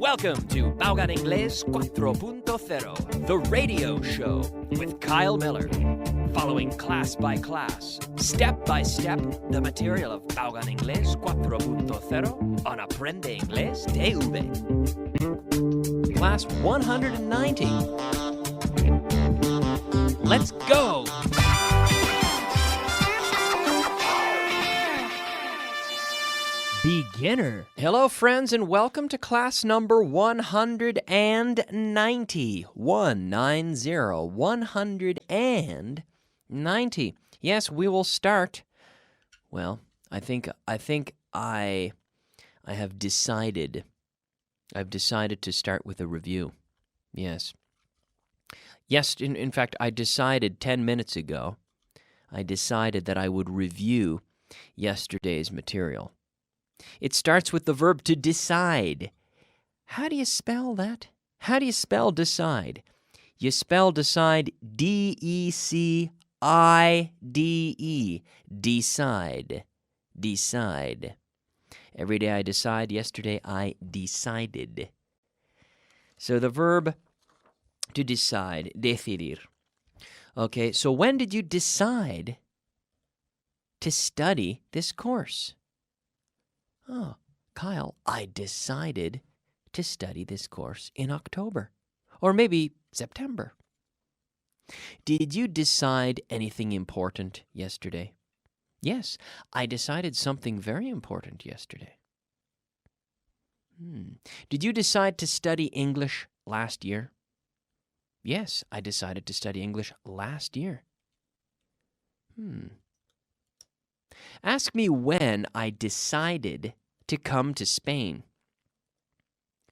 Welcome to Básico Inglés 4.0, the radio show with Kyle Miller. Following class by class, step by step, the material of Básico Inglés 4.0 on Aprende Inglés TV. Class 190. Let's go! Beginner. Hello, friends, and welcome to class number 190. 190. Yes, we will start. Well, I think I have decided. I've decided to start with a review. Yes. Yes, in fact, I decided 10 minutes ago. I decided that I would review yesterday's material. It starts with the verb to decide. How do you spell that? How do you spell decide? You spell decide D-E-C-I-D-E. Decide. Decide. Every day I decide. Yesterday I decided. So the verb to decide, decidir. Okay, so when did you decide to study this course? Oh, Kyle, I decided to study this course in October, or maybe September. Did you decide anything important yesterday? Yes, I decided something very important yesterday. Did you decide to study English last year? Yes, I decided to study English last year. Ask me when I decided to come to Spain.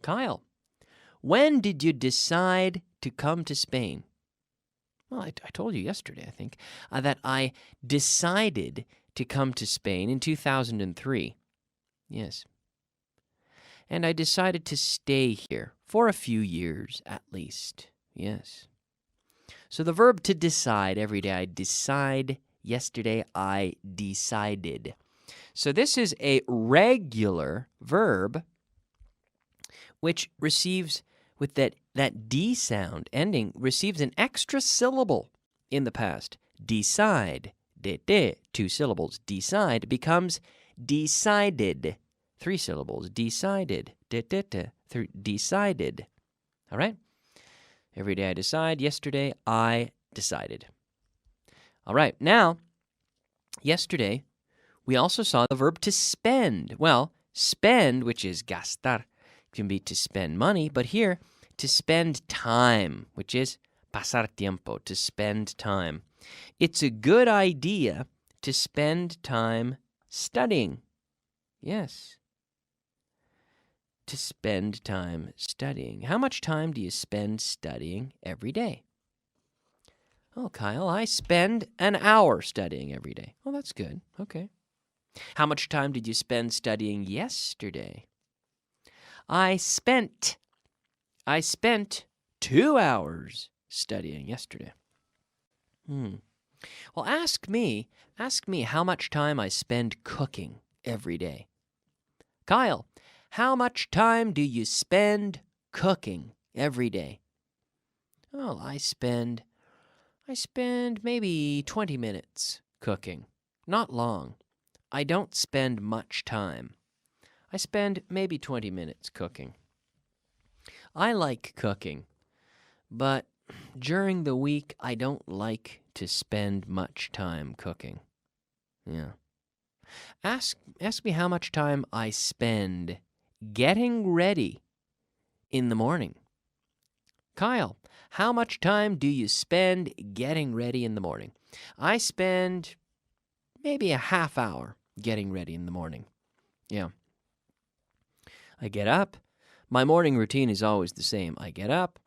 Kyle, when did you decide to come to Spain? Well, I told you yesterday, I think, that I decided to come to Spain in 2003. Yes. And I decided to stay here for a few years at least. Yes. So the verb to decide, every day I decide. Yesterday I decided. So this is a regular verb which receives, with that D sound ending, receives an extra syllable in the past. Decide, de, 2 syllables. Decide becomes decided, 3 syllables. Decided, de, decided. All right? Every day I decide. Yesterday I decided. All right, now, yesterday, we also saw the verb to spend. Well, spend, which is gastar, can be to spend money, but here, to spend time, which is pasar tiempo, to spend time. It's a good idea to spend time studying. Yes. To spend time studying. How much time do you spend studying every day? Oh, Kyle, I spend an hour studying every day. Oh, that's good. Okay. How much time did you spend studying yesterday? I spent 2 hours studying yesterday. Well, ask me how much time I spend cooking every day. Kyle, how much time do you spend cooking every day? Oh, I spend maybe 20 minutes cooking. Not long. I don't spend much time. I spend maybe 20 minutes cooking. I like cooking, but during the week, I don't like to spend much time cooking. Yeah. Ask me how much time I spend getting ready in the morning. Kyle, how much time do you spend getting ready in the morning? I spend maybe a half hour getting ready in the morning. Yeah. I get up. My morning routine is always the same. I get up.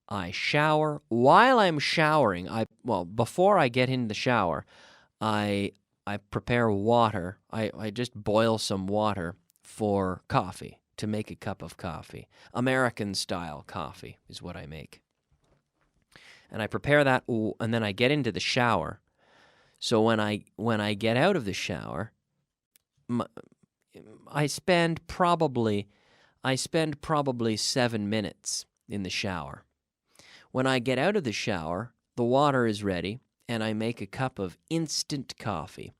I shower. While I'm showering, before I get in the shower, I prepare water. I just boil some water for coffee, to make a cup of coffee. American-style coffee is what I make. And I prepare that, and then I get into the shower. So when I get out of the shower, I spend probably I spend probably 7 minutes in the shower. When I get out of the shower, the water is ready, and I make a cup of instant coffee.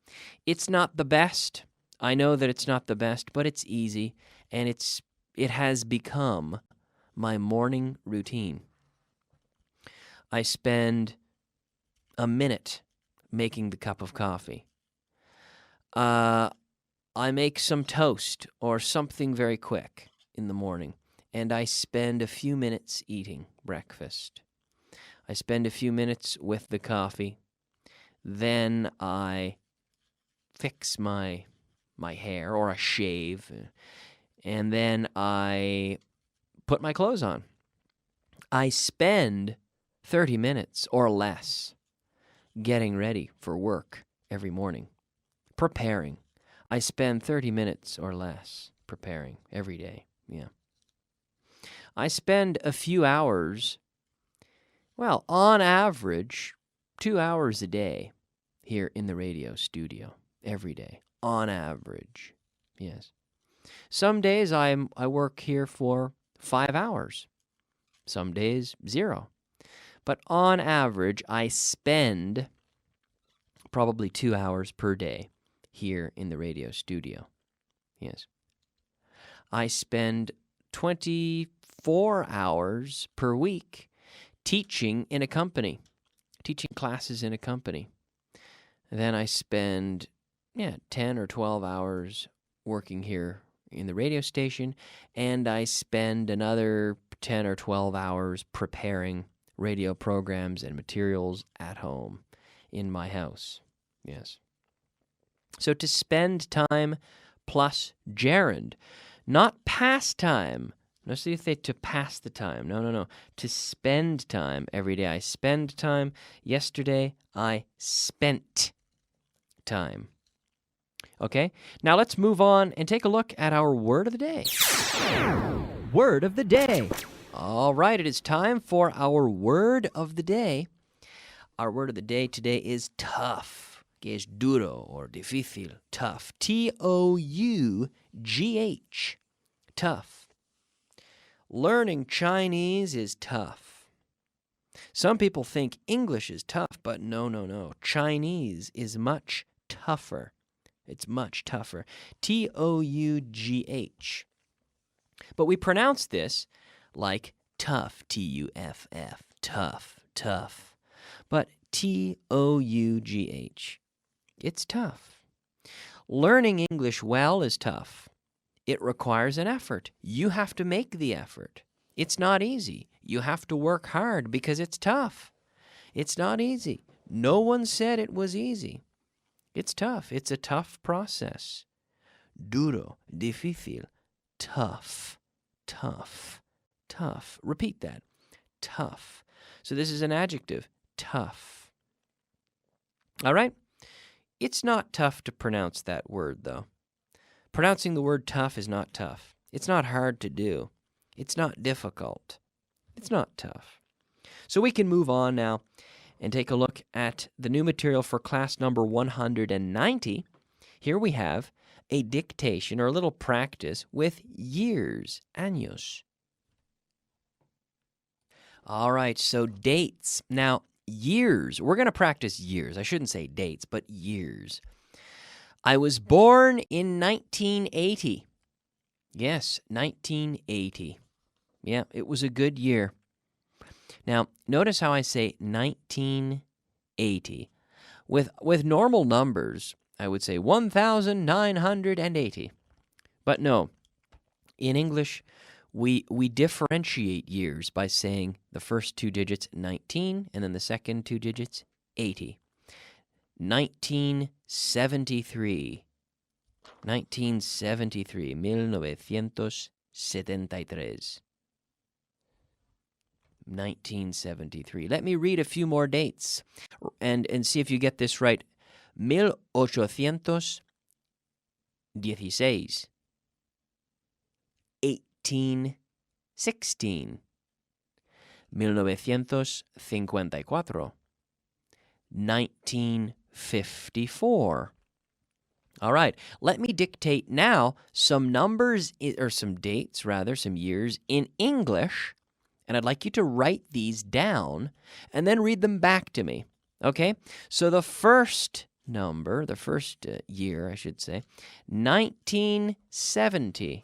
It's not the best. I know that it's not the best, but it's easy, and it has become my morning routine. I spend a minute making the cup of coffee. I make some toast or something very quick in the morning, and I spend a few minutes eating breakfast. I spend a few minutes with the coffee. Then I fix my hair, or I shave, and then I put my clothes on. I spend 30 minutes or less getting ready for work every morning, preparing. I spend 30 minutes or less preparing every day, yeah. I spend a few hours, well, on average, 2 hours a day here in the radio studio, every day, on average, yes. Some days I work here for 5 hours, some days 0. But on average, I spend probably 2 hours per day here in the radio studio, yes. I spend 24 hours per week teaching in a company, teaching classes in a company. Then I spend 10 or 12 hours working here in the radio station, and I spend another 10 or 12 hours preparing radio programs and materials at home in my house. Yes. So to spend time plus gerund, not pastime. No, so you say to pass the time. No. To spend time every day. I spend time. Yesterday, I spent time. Okay, now let's move on and take a look at our word of the day. Word of the day. All right, it is time for our word of the day. Our word of the day today is tough, que es duro or difícil, tough. T-O-U-G-H, tough. Learning Chinese is tough. Some people think English is tough, but no. Chinese is much tougher. It's much tougher. T-O-U-G-H. But we pronounce this like tough, T-U-F-F, tough. But T-O-U-G-H. It's tough. Learning English well is tough. It requires an effort. You have to make the effort. It's not easy. You have to work hard because it's tough. It's not easy. No one said it was easy. It's tough. It's a tough process. Duro, difícil, tough. Repeat that. Tough. So this is an adjective. Tough. All right? It's not tough to pronounce that word, though. Pronouncing the word tough is not tough. It's not hard to do. It's not difficult. It's not tough. So we can move on now and take a look at the new material for class number 190. Here we have a dictation or a little practice with years, años. All right, so dates. Now, years. We're going to practice years. I shouldn't say dates, but years. I was born in 1980. Yes, 1980. Yeah, it was a good year. Now, notice how I say 1980. With normal numbers, I would say 1,980. But no, in English, we differentiate years by saying the first 2 digits 19 and then the second 2 digits 80. 1973. 1973. 1973. 1973. Let me read a few more dates and see if you get this right. 1816. 1816. 1954. 1954. All right, let me dictate now some numbers, or some dates, rather, some years in English, and I'd like you to write these down and then read them back to me, okay? So the first number, the first year, I should say, 1970.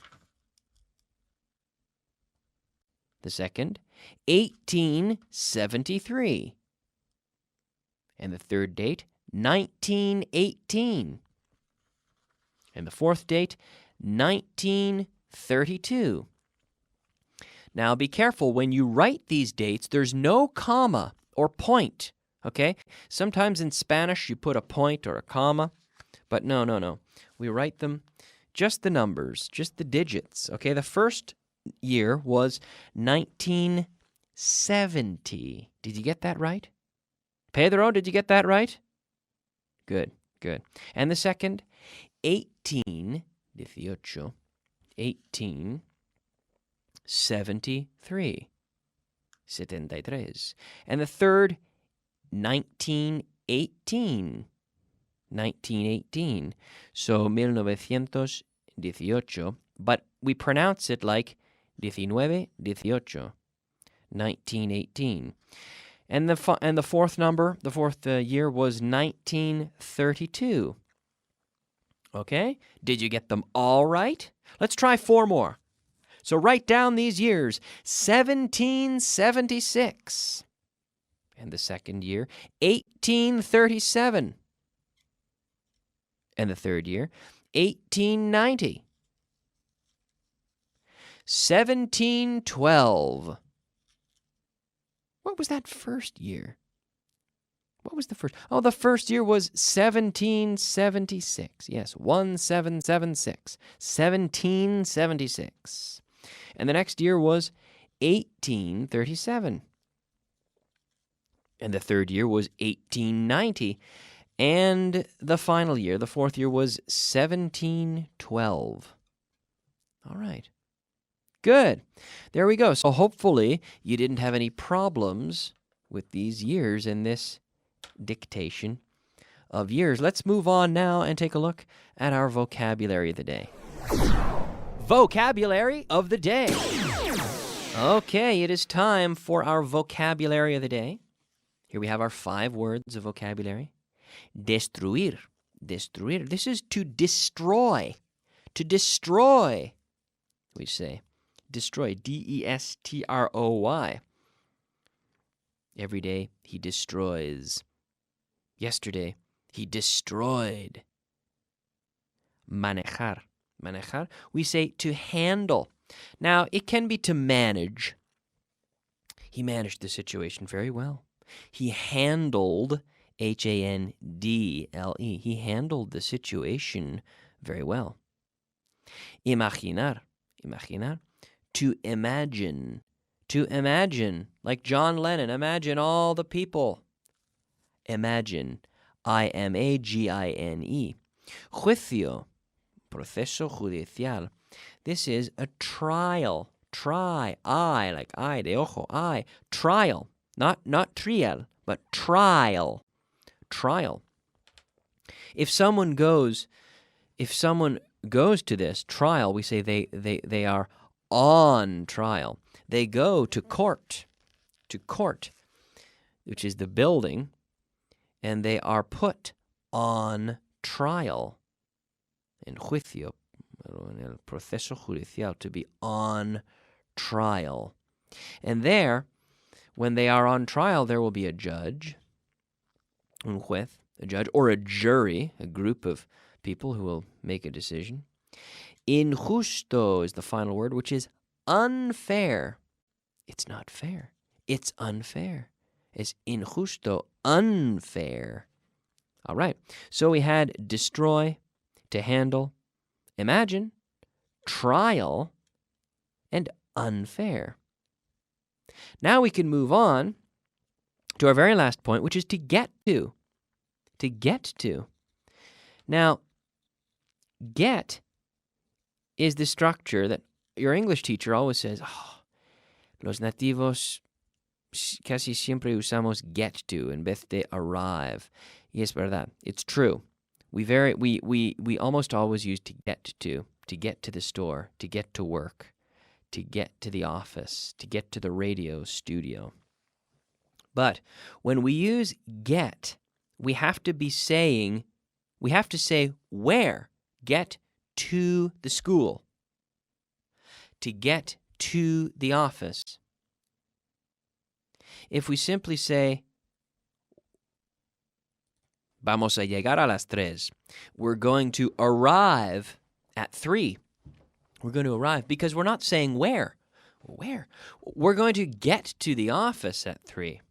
The second, 1873. And the third date, 1918. And the fourth date, 1932. Now, be careful. When you write these dates, there's no comma or point, okay? Sometimes in Spanish, you put a point or a comma, but no. We write them just the numbers, just the digits, okay? The first year was 1970. Did you get that right? Pedro, did you get that right? Good. And the second, 1873. 73. And the third, 1918. So 1918, but we pronounce it like 1918. And the fourth number, the fourth year was 1932. Okay? Did you get them all right? Let's try 4 more. So write down these years. 1776. And the second year, 1837. And the third year, 1890. 1712. What was that first year? What was the first? Oh, the first year was 1776. Yes, 1776. 1776. And the next year was 1837. And the third year was 1890. And the final year, the fourth year, was 1712. All right. Good. There we go. So hopefully you didn't have any problems with these years in this dictation of years. Let's move on now and take a look at our vocabulary of the day. Vocabulary of the day. Okay, it is time for our vocabulary of the day. Here we have our 5 words of vocabulary. Destruir. Destruir. This is to destroy. To destroy, we say. Destroy. D-E-S-T-R-O-Y. Every day he destroys. Yesterday he destroyed. Manejar. Manejar, we say to handle. Now, it can be to manage. He managed the situation very well. He handled, H-A-N-D-L-E. He handled the situation very well. Imaginar. Imaginar. To imagine. To imagine. Like John Lennon. Imagine all the people. Imagine. I-M-A-G-I-N-E. Juicio. Proceso judicial. This is a trial. Try. I, like I, de ojo, I. Trial. Not trial, but trial. Trial. If someone goes to this trial, we say they are on trial. They go to court, which is the building, and they are put on trial. En juicio, en el proceso judicial, to be on trial. And there, when they are on trial, there will be a judge, un juez, a judge, or a jury, a group of people who will make a decision. Injusto is the final word, which is unfair. It's not fair. It's unfair. It's injusto, unfair. All right. So we had destroy, to handle, imagine, trial, and unfair. Now we can move on to our very last point, which is to get to. To get to. Now, get is the structure that your English teacher always says, los nativos casi siempre usamos get to en vez de arrive. Y es verdad. It's true. We almost always use to get to the store, to get to work, to get to the office, to get to the radio studio. But when we use get, we have to say where. Get to the school. To get to the office. If we simply say, vamos a llegar a las 3, we're going to arrive at 3. We're going to arrive because we're not saying where. Where? We're going to get to the office at 3.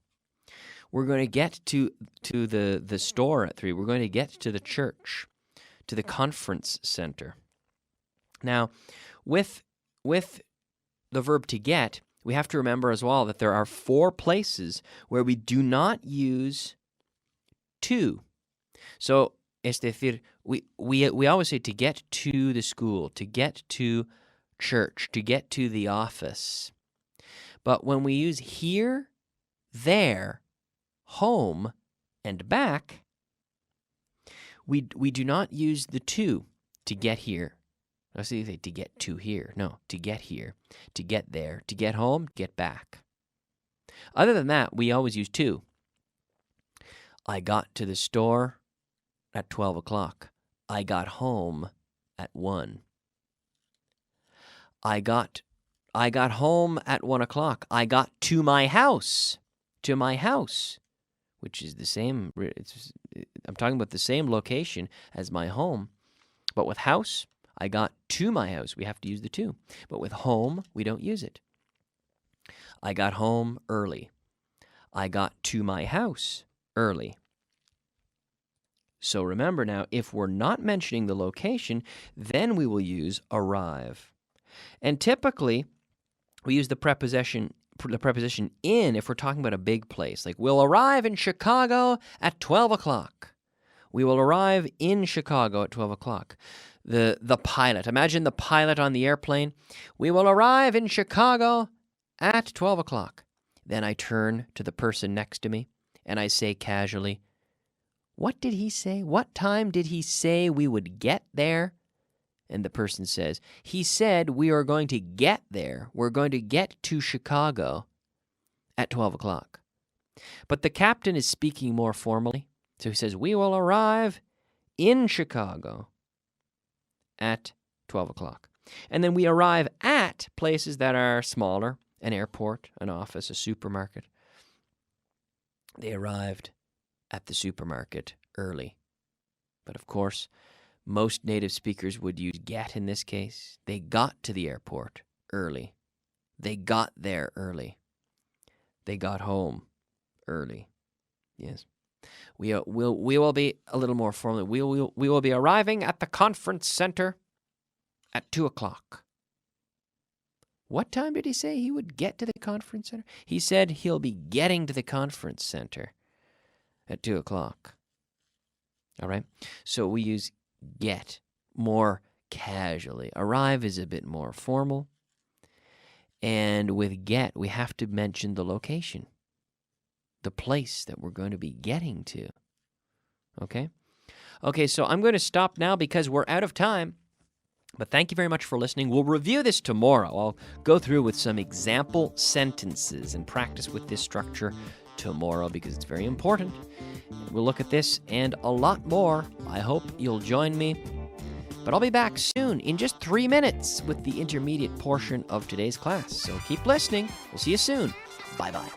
We're going to get to the store at 3. We're going to get to the church, to the conference center. Now, with the verb to get, we have to remember as well that there are 4 places where we do not use to. So, es decir, we always say to get to the school, to get to church, to get to the office. But when we use here, there, home, and back, we do not use the to get here. I see to get to here. No, to get here, to get there, to get home, get back. Other than that, we always use to. I got to the store at 12 o'clock. I got home at 1. I got home at 1 o'clock. I got to my house, which is the same. I'm talking about the same location as my home, but with house, I got to my house. We have to use the to. But with home, we don't use it. I got home early. I got to my house early. So remember now, if we're not mentioning the location, then we will use arrive. And typically, we use the preposition in if we're talking about a big place. Like, we'll arrive in Chicago at 12 o'clock. We will arrive in Chicago at 12 o'clock. The pilot. Imagine the pilot on the airplane. We will arrive in Chicago at 12 o'clock. Then I turn to the person next to me and I say casually, what did he say? What time did he say we would get there? And the person says, he said we are going to get there. We're going to get to Chicago at 12 o'clock. But the captain is speaking more formally. So he says, we will arrive in Chicago at 12 o'clock. And then we arrive at places that are smaller, an airport, an office, a supermarket. They arrived at the supermarket early. But of course, most native speakers would use get in this case. They got to the airport early. They got there early. They got home early. Yes. We will be a little more formal. We will be arriving at the conference center at 2 o'clock. What time did he say he would get to the conference center? He said he'll be getting to the conference center at 2 o'clock. All right? So we use get more casually. Arrive is a bit more formal. And with get, we have to mention the location, the place that we're going to be getting to. Okay? Okay, so I'm going to stop now because we're out of time. But thank you very much for listening. We'll review this tomorrow. I'll go through with some example sentences and practice with this structure tomorrow because it's very important. We'll look at this and a lot more. I hope you'll join me. But I'll be back soon in just 3 minutes with the intermediate portion of today's class. So keep listening. We'll see you soon. Bye-bye.